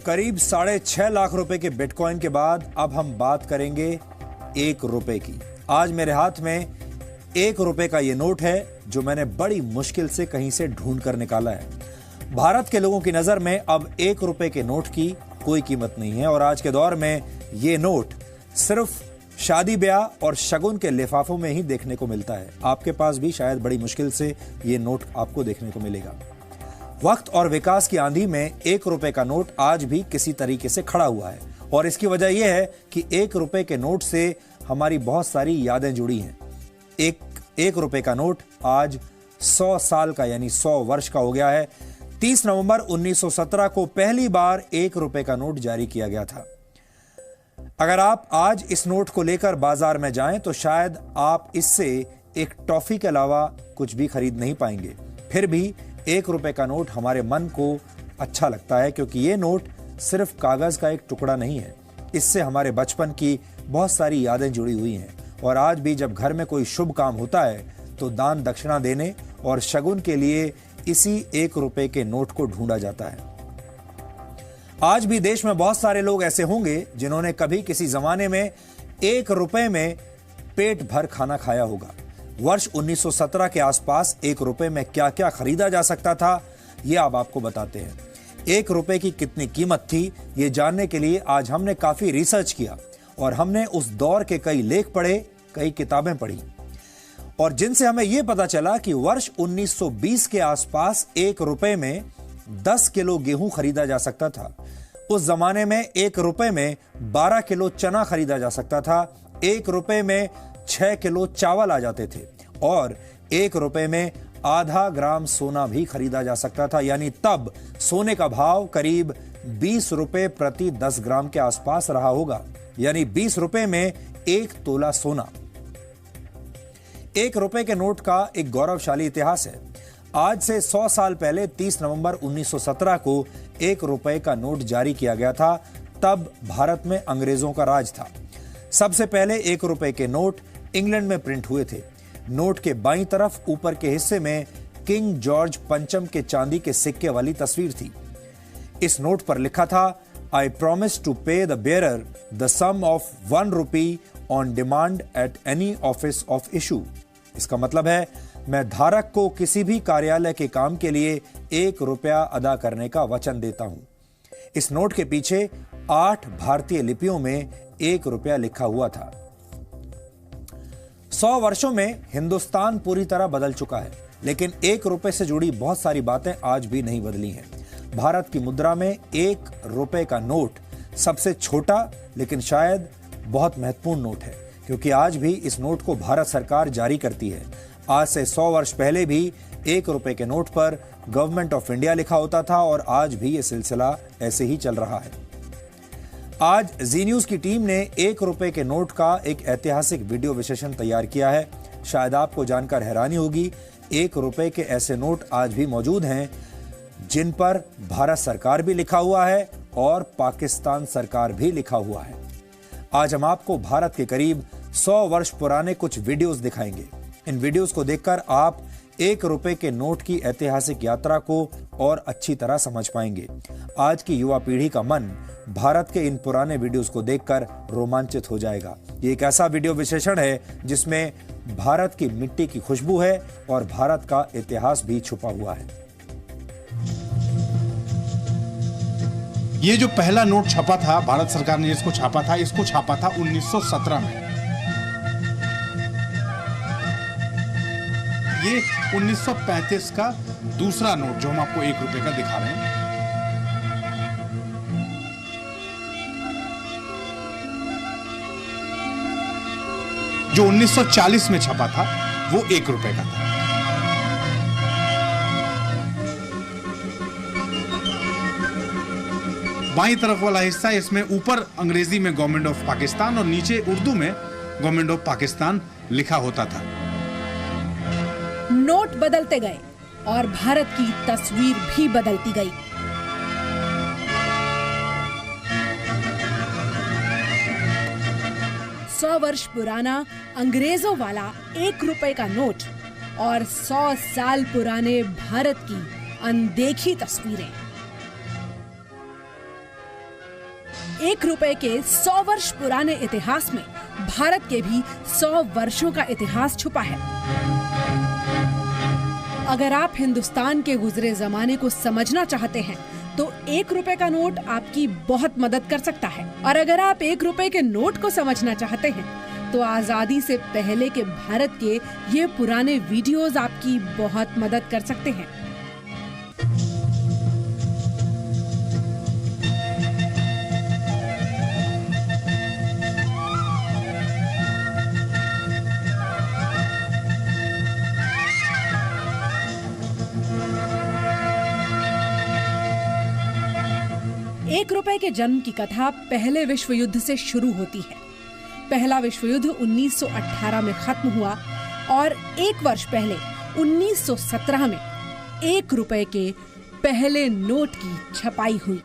करीब 6.5 लाख रुपए के बिटकॉइन के बाद अब हम बात करेंगे 1 रुपए की। आज मेरे हाथ में 1 रुपए का ये नोट है जो मैंने बड़ी मुश्किल से कहीं से ढूंढ कर निकाला है। भारत के लोगों की नजर में अब 1 रुपए के नोट की कोई कीमत नहीं है और आज के दौर में ये नोट सिर्फ शादी ब्याह और शगुन के लिफाफों में ही देखने को मिलता है। आपके पास भी शायद बड़ी मुश्किल से ये नोट आपको देखने को मिलेगा। वक्त और विकास की आंधी में 1 रुपए का नोट आज भी किसी तरीके से खड़ा हुआ है और इसकी वजह यह है कि 1 रुपए के नोट से हमारी बहुत सारी यादें जुड़ी हैं। एक रुपए का नोट आज 100 साल का यानी 100 वर्ष का हो गया है। 30 नवंबर 1917 को पहली बार 1 रुपए का नोट जारी किया गया था। अगर आप आज इस नोट को लेकर बाजार में जाएं तो शायद आप इससे एक टॉफी के अलावा कुछ भी खरीद नहीं पाएंगे। फिर भी 1 रुपए का नोट हमारे मन को अच्छा लगता है क्योंकि ये नोट सिर्फ कागज का एक टुकड़ा नहीं है। इससे हमारे बचपन की बहुत सारी यादें जुड़ी हुई हैं और आज भी जब घर में कोई शुभ काम होता है तो दान दक्षिणा देने और शगुन के लिए इसी 1 रुपए के नोट को ढूंढा जाता है। आज भी देश में बहुत सारे लोग ऐसे होंगे जिन्होंने कभी किसी जमाने में 1 रुपए में पेट भर खाना खाया होगा। वर्ष 1917 के आसपास 1 रुपए में क्या क्या खरीदा जा सकता था ये अब आपको बताते हैं। 1 रुपए की कितनी कीमत थी ये जानने के लिए आज हमने काफी रिसर्च किया और हमने उस दौर के कई लेख पढ़े, कई किताबें पढ़ी और जिनसे हमें यह पता चला कि वर्ष 1920 के आसपास 1 रुपए में 10 किलो गेहूं खरीदा जा सकता था। उस जमाने में 1 रुपए में 12 किलो चना खरीदा जा सकता था। 1 रुपए में 6 किलो चावल आ जाते थे और 1 रुपए में आधा ग्राम सोना भी खरीदा जा सकता था। यानी तब सोने का भाव करीब 20 रुपए प्रति 10 ग्राम के आसपास रहा होगा। यानी 20 रुपए में 1 तोला सोना। 1 रुपए के नोट का एक गौरवशाली इतिहास है। आज से 100 साल पहले 30 नवंबर 1917 को 1 रुपए का नोट जारी किया गया था। तब भारत में अंग्रेजों का राज था। सबसे पहले 1 रुपए के नोट इंग्लैंड में प्रिंट हुए थे। नोट के बाईं तरफ ऊपर के हिस्से में किंग जॉर्ज पंचम के चांदी के सिक्के वाली तस्वीर थी। इस नोट पर लिखा था, I promise to pay the bearer the sum of 1 rupee on demand at any office of issue. इसका मतलब है मैं धारक को किसी भी कार्यालय के काम के लिए 1 रुपया अदा करने का वचन देता हूं। इस नोट के पीछे 8 भारतीय लिपियों में 1 रुपया लिखा हुआ था। 100 वर्षों में हिंदुस्तान पूरी तरह बदल चुका है, लेकिन 1 रुपए से जुड़ी बहुत सारी बातें आज भी नहीं बदली हैं। भारत की मुद्रा में 1 रुपए का नोट सबसे छोटा लेकिन शायद बहुत महत्वपूर्ण नोट है क्योंकि आज भी इस नोट को भारत सरकार जारी करती है। आज से 100 वर्ष पहले भी 1 रुपए के नोट पर गवर्नमेंट ऑफ इंडिया लिखा होता था और आज भी यह सिलसिला ऐसे ही चल रहा है। आज जी न्यूज की टीम ने 1 रुपए के नोट का एक ऐतिहासिक वीडियो विश्लेषण तैयार किया है। शायद आपको जानकर हैरानी होगी, 1 रुपए के ऐसे नोट आज भी मौजूद हैं जिन पर भारत सरकार भी लिखा हुआ है और पाकिस्तान सरकार भी लिखा हुआ है। आज हम आपको भारत के करीब 100 वर्ष पुराने कुछ वीडियोस दिखाएंगे। इन वीडियोस को देखकर आप 1 रुपए के नोट की ऐतिहासिक यात्रा को और अच्छी तरह समझ पाएंगे। आज की युवा पीढ़ी का मन भारत के इन पुराने वीडियोस को देखकर रोमांचित हो जाएगा। ये एक ऐसा वीडियो विश्लेषण है जिसमें भारत की मिट्टी की खुशबू है और भारत का इतिहास भी छुपा हुआ है। ये जो पहला नोट छपा था, भारत सरकार ने इसको छापा था, इसको छापा था 1917 में। ये 1935 का दूसरा नोट जो हम आपको 1 रुपए का दिखा रहे हैं। जो 1940 में छपा था वो 1 रुपए का था। बाईं तरफ वाला हिस्सा, इसमें ऊपर अंग्रेजी में गवर्नमेंट ऑफ पाकिस्तान और नीचे उर्दू में गवर्नमेंट ऑफ पाकिस्तान लिखा होता था। नोट बदलते गए और भारत की तस्वीर भी बदलती गई। सौ वर्ष पुराना अंग्रेजों वाला 1 रुपए का नोट और 100 साल पुराने भारत की अनदेखी तस्वीरें। 1 रुपए के 100 वर्ष पुराने इतिहास में भारत के भी 100 वर्षों का इतिहास छुपा है। अगर आप हिंदुस्तान के गुजरे जमाने को समझना चाहते हैं तो 1 रुपए का नोट आपकी बहुत मदद कर सकता है। और अगर आप 1 रुपए के नोट को समझना चाहते हैं तो आजादी से पहले के भारत के ये पुराने वीडियोस आपकी बहुत मदद कर सकते हैं। एक रुपए के जन्म की कथा पहले विश्व युद्ध से शुरू होती है। पहला विश्व युद्ध 1918 में खत्म हुआ और 1 वर्ष पहले 1917 में 1 रुपए के पहले नोट की छपाई हुई।